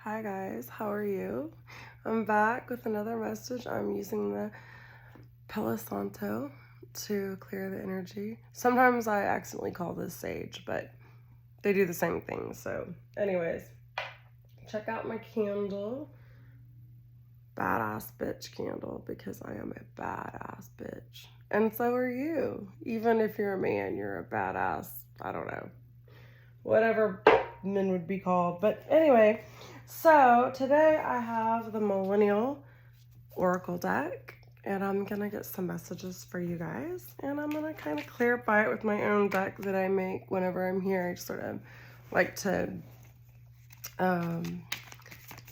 Hi guys, how are you? I'm back with another message. I'm using the Palo Santo to clear the energy. Sometimes I accidentally call this sage, but they do the same thing. So anyways, check out my candle. Badass bitch candle, because I am a badass bitch. And so are you. Even if you're a man, you're a badass. I don't know. Whatever men would be called. But anyway, so today I have the Millennial Oracle deck, and I'm gonna get some messages for you guys, and I'm gonna kind of clarify it with my own deck that I make whenever I'm here. I just sort of like to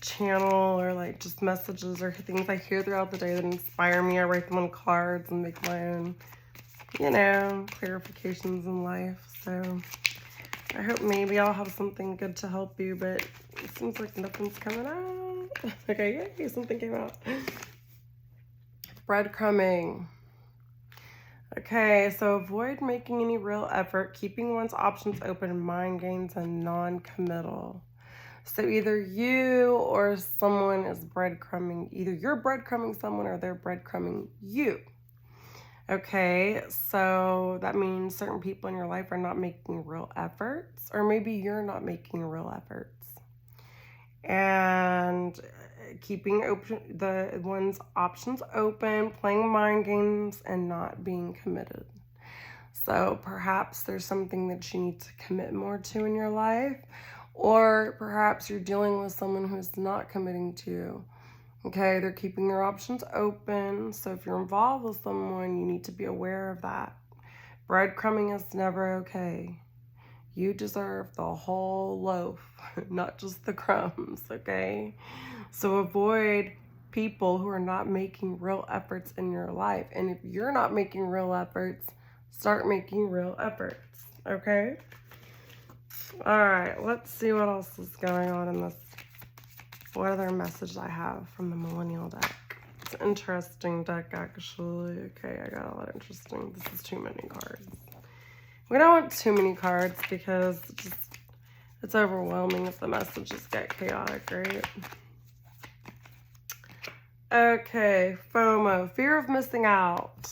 channel or like just messages or things I hear throughout the day that inspire me. I write them on cards and make my own, clarifications in life. So I hope maybe I'll have something good to help you, but it seems like nothing's coming out. Okay, yay, something came out. Breadcrumbing. Okay, so avoid making any real effort, keeping one's options open, mind games, and non-committal. So either you or someone is breadcrumbing. Either you're breadcrumbing someone or they're breadcrumbing you. Okay, so that means certain people in your life are not making real efforts, or maybe you're not making real efforts. And keeping one's options open, playing mind games, and not being committed. So perhaps there's something that you need to commit more to in your life, or perhaps you're dealing with someone who's not committing to you. Okay, they're keeping their options open. So if you're involved with someone, you need to be aware of that. Breadcrumbing is never okay. You deserve the whole loaf, not just the crumbs, okay? So avoid people who are not making real efforts in your life. And if you're not making real efforts, start making real efforts, okay? All right, let's see what else is going on in this. What other message I have from the Millennial deck? It's an interesting deck, actually. Okay, I got a lot of interesting. This is too many cards. We don't want too many cards because it's overwhelming if the messages get chaotic, right? Okay, FOMO, fear of missing out.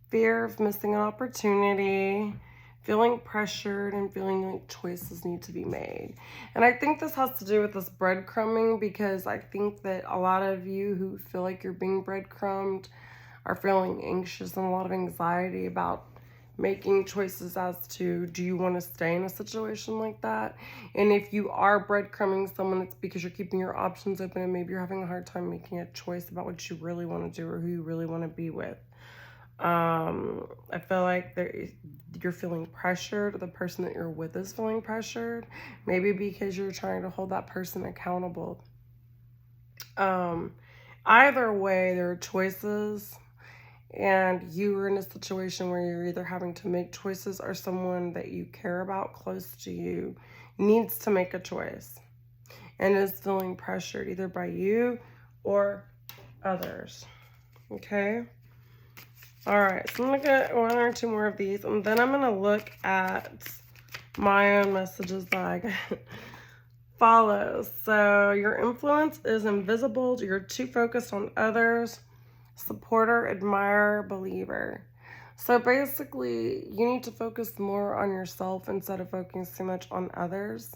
Fear of missing an opportunity, feeling pressured, and feeling like choices need to be made. And I think this has to do with this breadcrumbing, because I think that a lot of you who feel like you're being breadcrumbed are feeling anxious and a lot of anxiety about making choices as to, do you want to stay in a situation like that? And if you are breadcrumbing someone, it's because you're keeping your options open and maybe you're having a hard time making a choice about what you really want to do or who you really want to be with. I feel like you're feeling pressured. The person that you're with is feeling pressured, maybe because you're trying to hold that person accountable. Either way, there are choices, and you are in a situation where you're either having to make choices or someone that you care about close to you needs to make a choice and is feeling pressured either by you or others. Okay? All right, so I'm going to get one or two more of these, and then I'm going to look at my own messages that I get. Follows. So your influence is invisible. You're too focused on others. Supporter, admirer, believer. So basically, you need to focus more on yourself instead of focusing so much on others.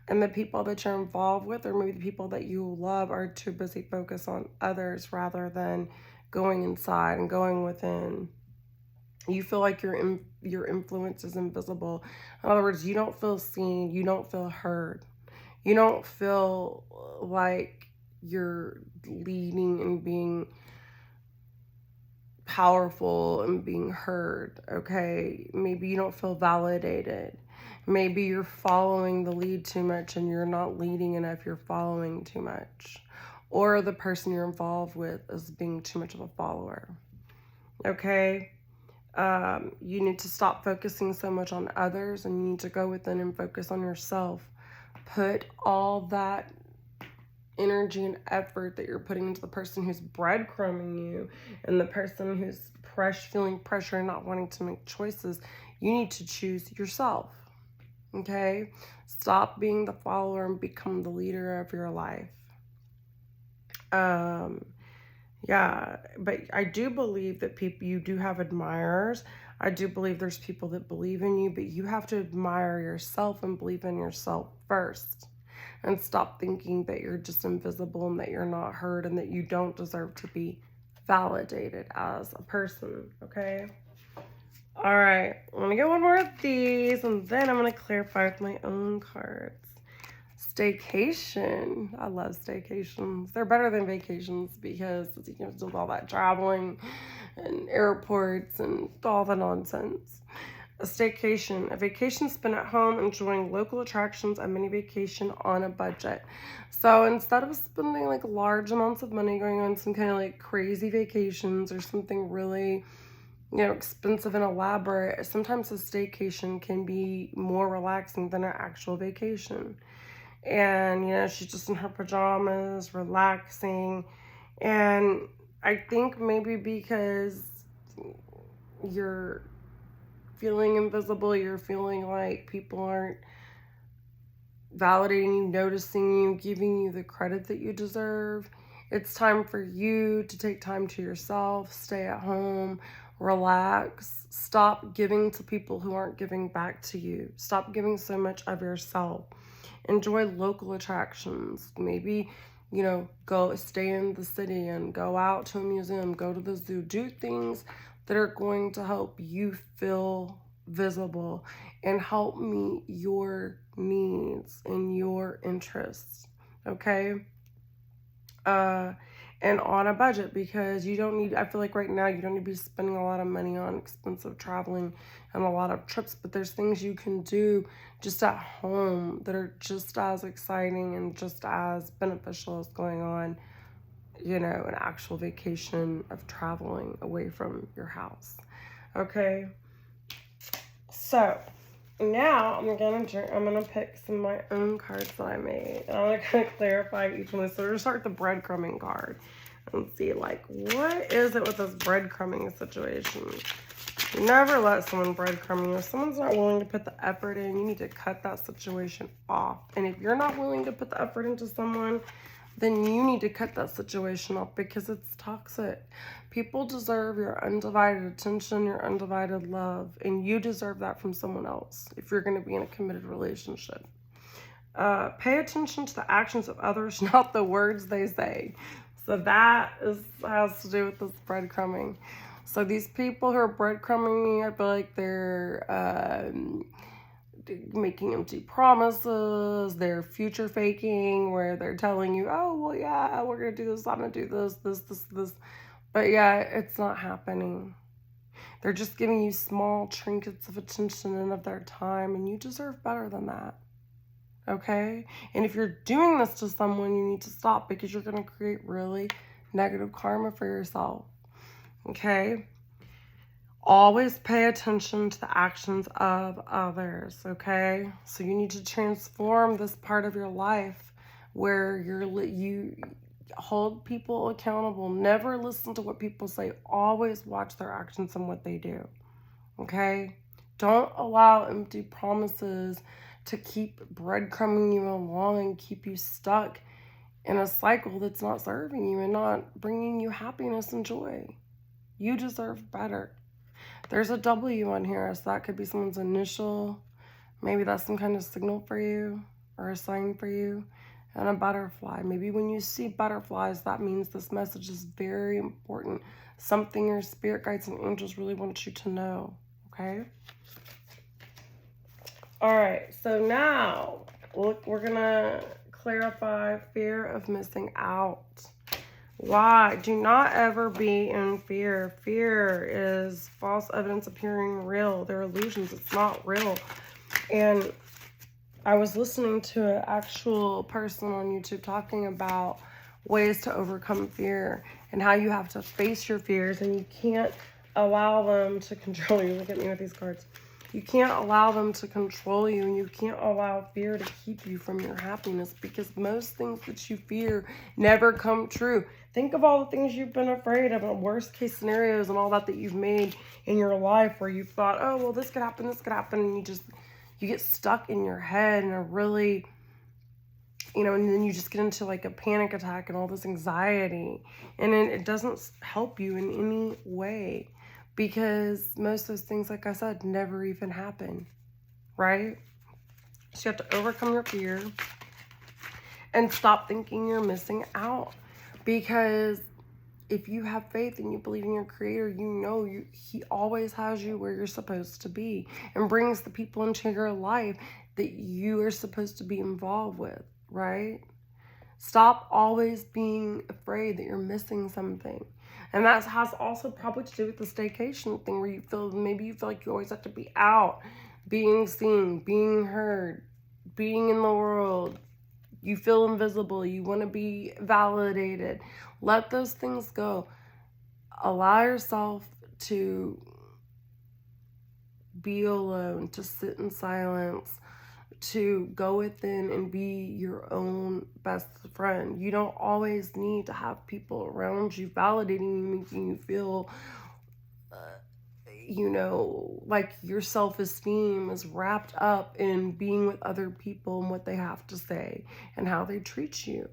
And the people that you're involved with, or maybe the people that you love, are too busy focused on others rather than going inside and going within. You feel like your influence is invisible. In other words, you don't feel seen, you don't feel heard. You don't feel like you're leading and being powerful and being heard, okay? Maybe you don't feel validated. Maybe you're following the lead too much and you're not leading enough, you're following too much. Or the person you're involved with is being too much of a follower, okay? You need to stop focusing so much on others, and you need to go within and focus on yourself. Put all that energy and effort that you're putting into the person who's breadcrumbing you and the person who's feeling pressure and not wanting to make choices. You need to choose yourself, Okay? Stop being the follower and become the leader of your life. Yeah, but I do believe that you do have admirers. I do believe there's people that believe in you, but you have to admire yourself and believe in yourself first. And stop thinking that you're just invisible and that you're not heard and that you don't deserve to be validated as a person, okay? All right, I'm going to get one more of these, and then I'm going to clarify with my own cards. Staycation. I love staycations. They're better than vacations because you can do all that traveling and airports and all the nonsense. A staycation. A vacation spent at home enjoying local attractions, a mini vacation on a budget. So instead of spending like large amounts of money going on some kind of like crazy vacations or something really, expensive and elaborate, sometimes a staycation can be more relaxing than an actual vacation. And, she's just in her pajamas, relaxing. And I think maybe because you're feeling invisible, you're feeling like people aren't validating you, noticing you, giving you the credit that you deserve. It's time for you to take time to yourself, stay at home, relax, stop giving to people who aren't giving back to you. Stop giving so much of yourself. Enjoy local attractions. Maybe, go stay in the city and go out to a museum, go to the zoo. Do things that are going to help you feel visible and help meet your needs and your interests, okay? And on a budget, because I feel like right now you don't need to be spending a lot of money on expensive traveling and a lot of trips, but there's things you can do just at home that are just as exciting and just as beneficial as going on, an actual vacation of traveling away from your house. Okay? So, now I'm gonna pick some of my own cards that I made. And I'm gonna clarify each one. So we're gonna start with the breadcrumbing card and see what is it with this breadcrumbing situation. You never let someone breadcrumb you. If someone's not willing to put the effort in, you need to cut that situation off. And if you're not willing to put the effort into someone, then you need to cut that situation off because it's toxic. People deserve your undivided attention, your undivided love, and you deserve that from someone else if you're going to be in a committed relationship. Pay attention to the actions of others, not the words they say. So that has to do with this breadcrumbing. So these people who are breadcrumbing, I feel like they're making empty promises, they're future faking, where they're telling you, oh, well, yeah, we're going to do this, I'm going to do this. But yeah, it's not happening. They're just giving you small trinkets of attention and of their time, and you deserve better than that. Okay? And if you're doing this to someone, you need to stop because you're going to create really negative karma for yourself. Okay? Always pay attention to the actions of others, okay? So you need to transform this part of your life where you hold people accountable. Never listen to what people say. Always watch their actions and what they do, okay? Don't allow empty promises to keep breadcrumbing you along and keep you stuck in a cycle that's not serving you and not bringing you happiness and joy. You deserve better. There's a W on here, so that could be someone's initial. Maybe that's some kind of signal for you or a sign for you. And a butterfly. Maybe when you see butterflies, that means this message is very important. Something your spirit guides and angels really want you to know, okay? All right, so now we're going to clarify fear of missing out. Why? Do not ever be in fear. Fear is false evidence appearing real. They're illusions. It's not real. And I was listening to an actual person on YouTube talking about ways to overcome fear and how you have to face your fears and you can't allow them to control you. Look at me with these cards. You can't allow them to control you, and you can't allow fear to keep you from your happiness because most things that you fear never come true. Think of all the things you've been afraid of and worst case scenarios and all that you've made in your life where you've thought, oh, well, this could happen, and you get stuck in your head and a really, you know, and then you just get into like a panic attack and all this anxiety, and it doesn't help you in any way, because most of those things, like I said, never even happen, right? So you have to overcome your fear and stop thinking you're missing out, because if you have faith and you believe in your creator, you know he always has you where you're supposed to be and brings the people into your life that you are supposed to be involved with, right? Stop always being afraid that you're missing something. And that has also probably to do with the staycation thing, where you feel, maybe you feel like you always have to be out, being seen, being heard, being in the world. You feel invisible. You want to be validated. Let those things go. Allow yourself to be alone, to sit in silence, to go within and be your own best friend. You don't always need to have people around you validating you, making you feel, you know, like your self-esteem is wrapped up in being with other people and what they have to say and how they treat you.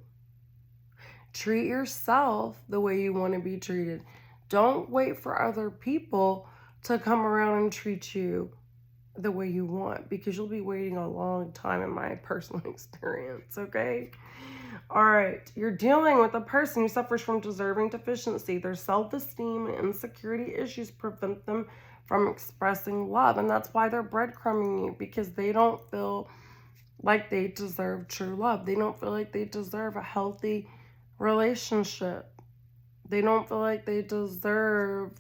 Treat yourself the way you want to be treated. Don't wait for other people to come around and treat you the way you want, because you'll be waiting a long time in my personal experience, okay? All right, you're dealing with a person who suffers from deserving deficiency. Their self-esteem and insecurity issues prevent them from expressing love, and that's why they're breadcrumbing you, because they don't feel like they deserve true love. They don't feel like they deserve a healthy relationship. They don't feel like they deserve,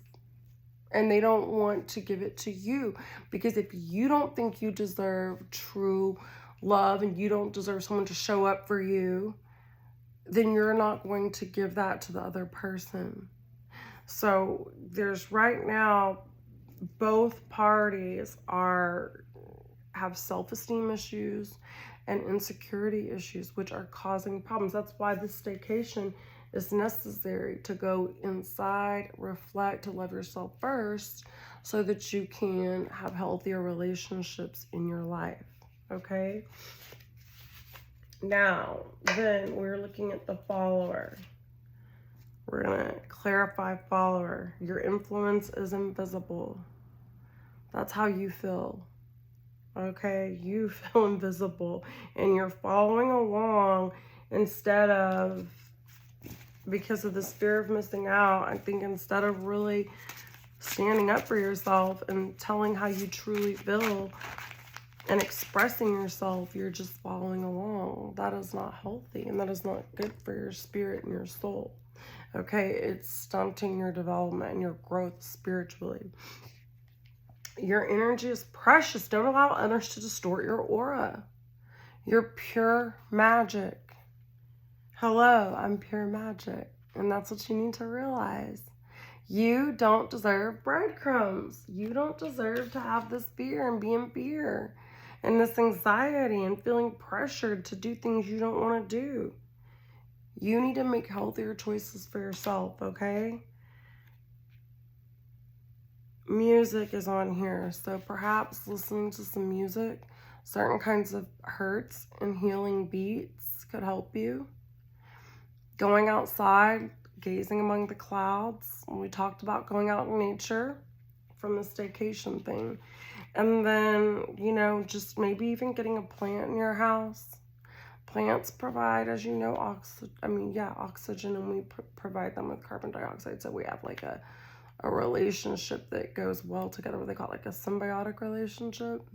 and they don't want to give it to you, because if you don't think you deserve true love and you don't deserve someone to show up for you, then you're not going to give that to the other person. So there's right now, both parties have self-esteem issues and insecurity issues, which are causing problems. That's why this staycation is necessary, to go inside, reflect, to love yourself first, so that you can have healthier relationships in your life, okay? Now, then we're looking at the follower. We're gonna clarify follower. Your influence is invisible. That's how you feel, okay? You feel invisible, and you're following along instead of, because of this fear of missing out. I think instead of really standing up for yourself and telling how you truly feel and expressing yourself, you're just following along. That is not healthy, and that is not good for your spirit and your soul, okay? It's stunting your development and your growth spiritually. Your energy is precious. Don't allow others to distort your aura. You're pure magic. Hello, I'm pure magic. And that's what you need to realize. You don't deserve breadcrumbs. You don't deserve to have this fear and be in fear and this anxiety and feeling pressured to do things you don't want to do. You need to make healthier choices for yourself, okay? Music is on here, so perhaps listening to some music, certain kinds of hurts and healing beats could help you. Going outside, gazing among the clouds. We talked about going out in nature from the staycation thing. And then, you know, just maybe even getting a plant in your house. Plants provide, as you know, oxygen, and we provide them with carbon dioxide. So we have like a relationship that goes well together, what they call like a symbiotic relationship.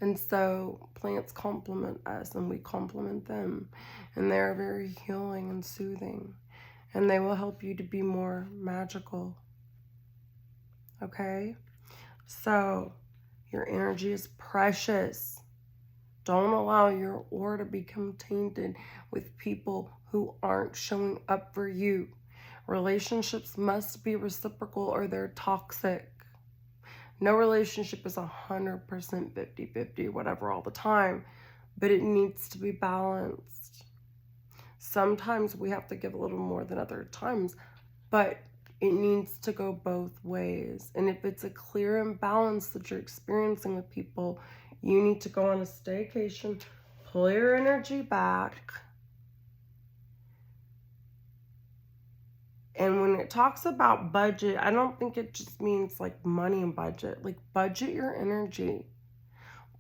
And so plants complement us and we complement them, and they're very healing and soothing, and they will help you to be more magical, okay? So your energy is precious. Don't allow your aura to become tainted with people who aren't showing up for you. Relationships must be reciprocal or they're toxic. No relationship is 100% 50-50, whatever, all the time, but it needs to be balanced. Sometimes we have to give a little more than other times, but It needs to go both ways. And if it's a clear imbalance that you're experiencing with people, you need to go on a staycation, pull your energy back. And when it talks about budget, I don't think it just means like money and budget. Like, budget your energy,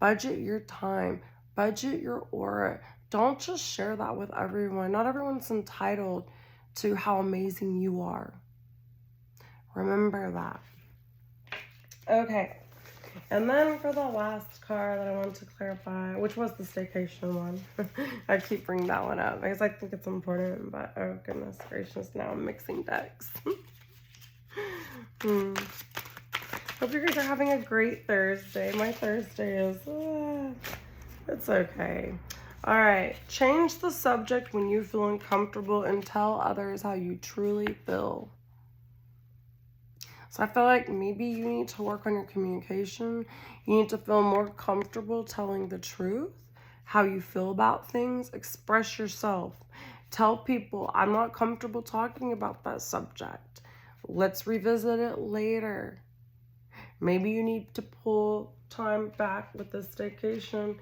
budget your time, budget your aura. Don't just share that with everyone. Not everyone's entitled to how amazing you are. Remember that. Okay. And then for the last card that I want to clarify, which was the staycation one. I keep bringing that one up because I think it's important, but oh goodness gracious, now I'm mixing decks. Hope you guys are having a great Thursday. My Thursday is, it's okay. All right, change the subject when you feel uncomfortable and tell others how you truly feel. So I feel like maybe you need to work on your communication. You need to feel more comfortable telling the truth, how you feel about things. Express yourself. Tell people, I'm not comfortable talking about that subject. Let's revisit it later. Maybe you need to pull time back with the staycation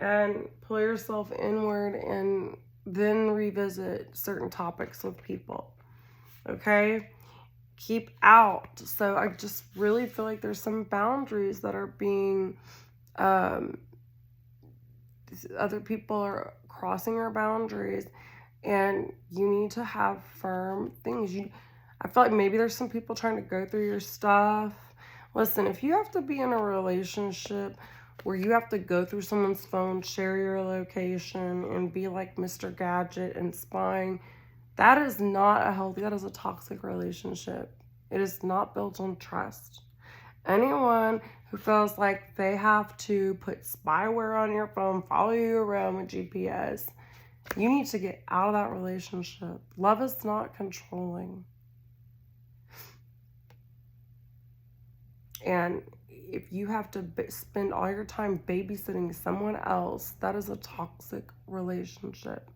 and pull yourself inward and then revisit certain topics with people. Okay? Keep out. So I just really feel like there's some boundaries that are being, other people are crossing your boundaries, and you need to have firm things. I feel like maybe there's some people trying to go through your stuff. Listen, if you have to be in a relationship where you have to go through someone's phone, share your location, and be like Mr. Gadget and spying, that is not a healthy, that is a toxic relationship. It is not built on trust. Anyone who feels like they have to put spyware on your phone, follow you around with GPS, you need to get out of that relationship. Love is not controlling. And if you have to spend all your time babysitting someone else, that is a toxic relationship.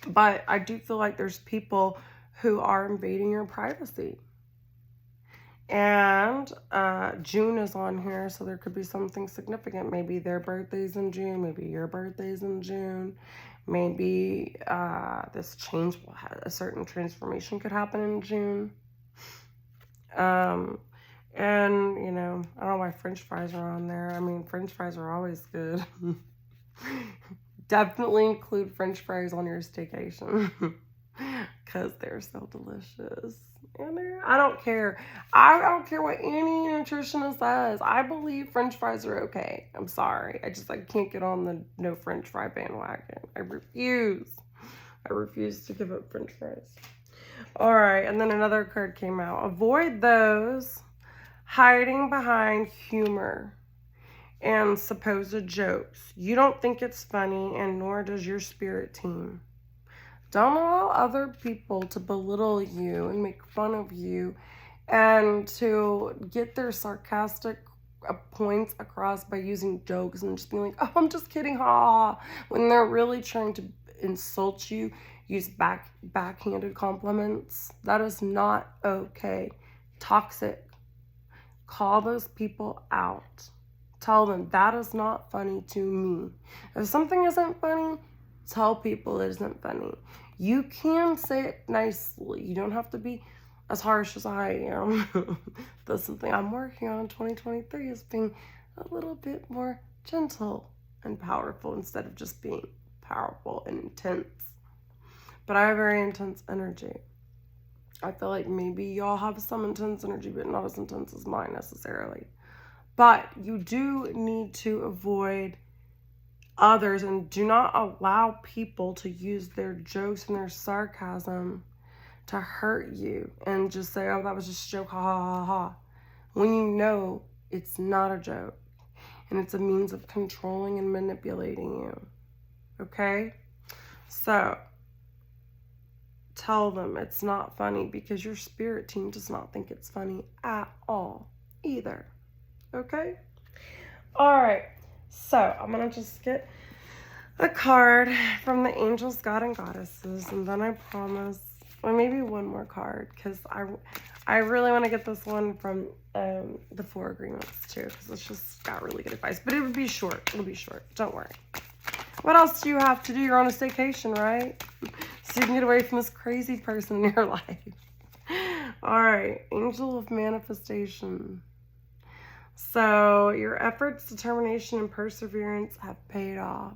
But I do feel like there's people who are invading your privacy. And June is on here, so there could be something significant. Maybe their birthday's in June. Maybe your birthday's in June. Maybe this change, a certain transformation could happen in June. And, you know, I don't know why French fries are on there. I mean, French fries are always good. Definitely include French fries on your staycation because they're so delicious. And I don't care. I don't care what any nutritionist says. I believe French fries are okay. I'm sorry. I can't get on the no French fry bandwagon. I refuse. I refuse to give up French fries. All right. And then another card came out. Avoid those hiding behind humor and supposed jokes. You don't think it's funny, and nor does your spirit team. Don't allow other people to belittle you and make fun of you and to get their sarcastic points across by using jokes and just being like, oh, I'm just kidding, ha, when they're really trying to insult you, use backhanded compliments. That is not okay. Toxic. Call those people out. Tell them that is not funny to me. If something isn't funny, tell people it isn't funny. You can say it nicely. You don't have to be as harsh as I am. That's something I'm working on in 2023, is being a little bit more gentle and powerful instead of just being powerful and intense. But I have very intense energy. I feel like maybe y'all have some intense energy, but not as intense as mine necessarily. But you do need to avoid others and do not allow people to use their jokes and their sarcasm to hurt you and just say, oh, that was just a joke, ha, ha, ha, ha. When you know it's not a joke and it's a means of controlling and manipulating you. Okay? So, tell them it's not funny because your spirit team does not think it's funny at all either. Okay? All right. So, I'm going to just get a card from the angels, God, and goddesses, and then I promise Or maybe one more card, because I really want to get this one from the Four Agreements too, because it's just got really good advice. But it would be short. It'll be short. Don't worry. What else do you have to do? You're on a staycation, right? So you can get away from this crazy person in your life. All right. Angel of Manifestation. So your efforts, determination, and perseverance have paid off.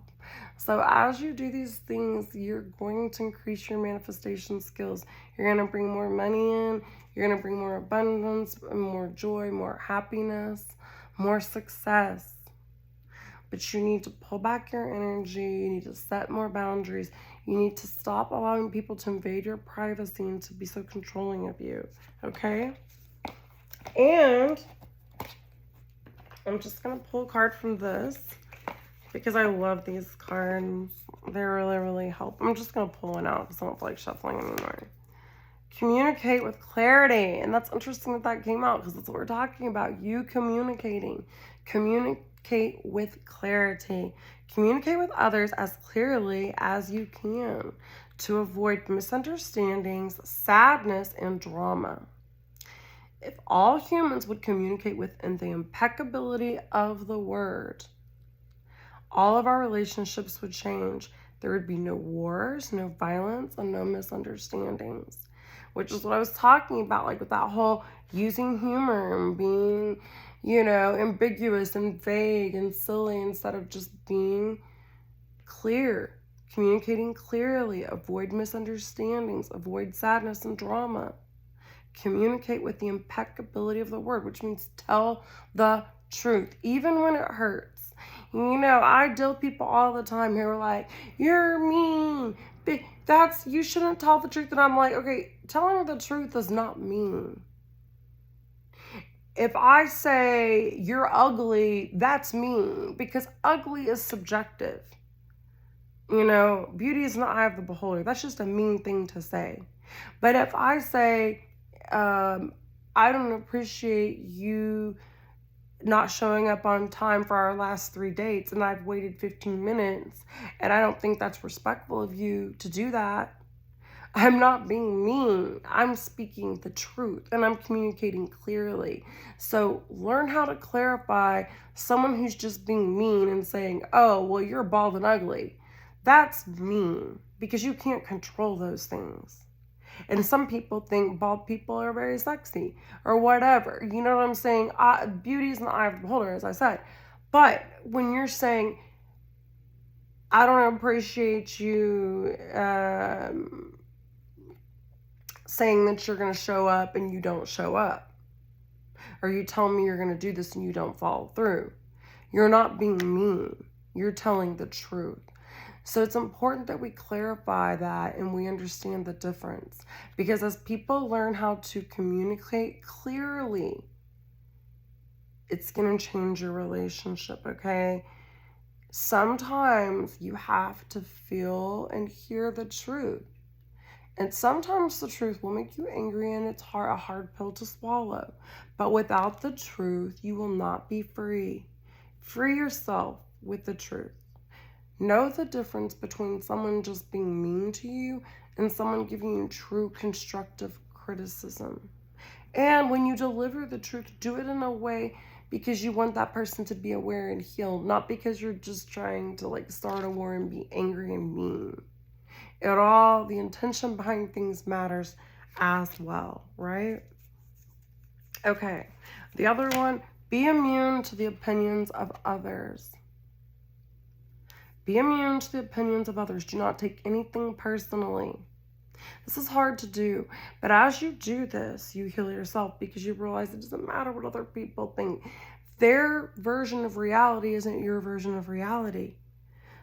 So as you do these things, you're going to increase your manifestation skills. You're going to bring more money in. You're going to bring more abundance, more joy, more happiness, more success. But you need to pull back your energy. You need to set more boundaries. You need to stop allowing people to invade your privacy and to be so controlling of you. Okay? And I'm just going to pull a card from this because I love these cards. They really, really help. I'm just going to pull one out because I don't feel like shuffling anymore. Communicate with clarity. And that's interesting that that came out because that's what we're talking about. You communicating. Communicate with clarity. Communicate with others as clearly as you can to avoid misunderstandings, sadness, and drama. If all humans would communicate within the impeccability of the word, all of our relationships would change. There would be no wars, no violence, and no misunderstandings, which is what I was talking about, like with that whole using humor and being, ambiguous and vague and silly instead of just being clear, communicating clearly, avoid misunderstandings, avoid sadness and drama. Communicate with the impeccability of the word, which means tell the truth, even when it hurts. I deal with people all the time who are like, you're mean. You shouldn't tell the truth. And I'm like, okay, telling the truth is not mean. If I say you're ugly, that's mean because ugly is subjective. Beauty is in the eye of the beholder. That's just a mean thing to say. But if I say, I don't appreciate you not showing up on time for our last 3 dates and I've waited 15 minutes and I don't think that's respectful of you to do that. I'm not being mean. I'm speaking the truth and I'm communicating clearly. So learn how to clarify someone who's just being mean and saying, oh, well, you're bald and ugly. That's mean because you can't control those things. And some people think bald people are very sexy or whatever. You know what I'm saying? Beauty is in the eye of the beholder, as I said. But when you're saying, I don't appreciate you saying that you're going to show up and you don't show up. Or you tell me you're going to do this and you don't follow through. You're not being mean. You're telling the truth. So it's important that we clarify that and we understand the difference. Because as people learn how to communicate clearly, it's going to change your relationship, okay? Sometimes you have to feel and hear the truth. And sometimes the truth will make you angry and it's a hard pill to swallow. But without the truth, you will not be free. Free yourself with the truth. Know the difference between someone just being mean to you and someone giving you true constructive criticism. And when you deliver the truth, do it in a way because you want that person to be aware and healed, not because you're just trying to start a war and be angry and mean. The intention behind things matters as well, right? Okay, the other one, be immune to the opinions of others. Be immune to the opinions of others. Do not take anything personally. This is hard to do, but as you do this, you heal yourself because you realize it doesn't matter what other people think. Their version of reality isn't your version of reality.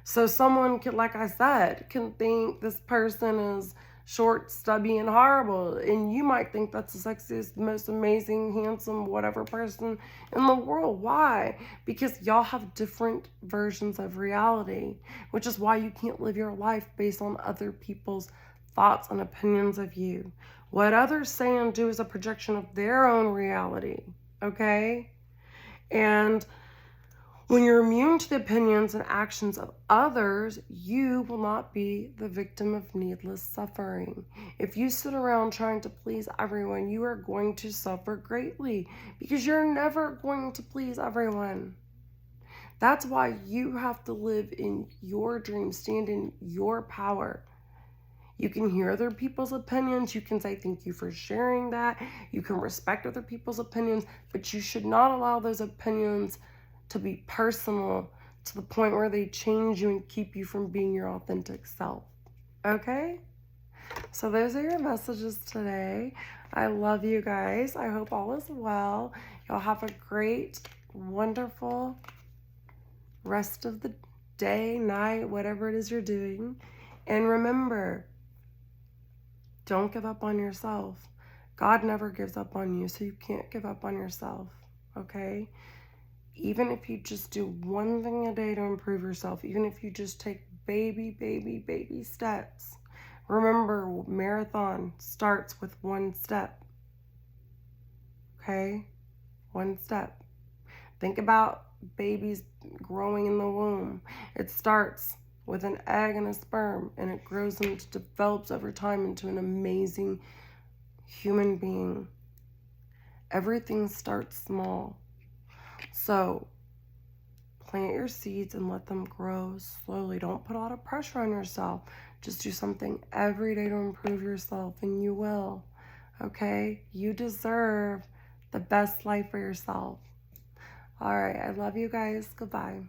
So someone can, like I said, can think this person is short, stubby, and horrible. And you might think that's the sexiest, most amazing, handsome, whatever person in the world. Why? Because y'all have different versions of reality, which is why you can't live your life based on other people's thoughts and opinions of you. What others say and do is a projection of their own reality, okay? And When you're immune to the opinions and actions of others, you will not be the victim of needless suffering. If you sit around trying to please everyone, you are going to suffer greatly because you're never going to please everyone. That's why you have to live in your dream, stand in your power. You can hear other people's opinions. You can say thank you for sharing that. You can respect other people's opinions, but you should not allow those opinions to be personal to the point where they change you and keep you from being your authentic self. Okay? So those are your messages today. I love you guys. I hope all is well. Y'all have a great, wonderful rest of the day, night, whatever it is you're doing. And remember, don't give up on yourself. God never gives up on you, so you can't give up on yourself, okay? Even if you just do one thing a day to improve yourself, even if you just take baby steps. Remember, marathon starts with one step, okay? One step. Think about babies growing in the womb. It starts with an egg and a sperm, and it grows and develops over time into an amazing human being. Everything starts small. So plant your seeds and let them grow slowly. Don't put a lot of pressure on yourself. Just do something every day to improve yourself, and you will. Okay? You deserve the best life for yourself. All right. I love you guys. Goodbye.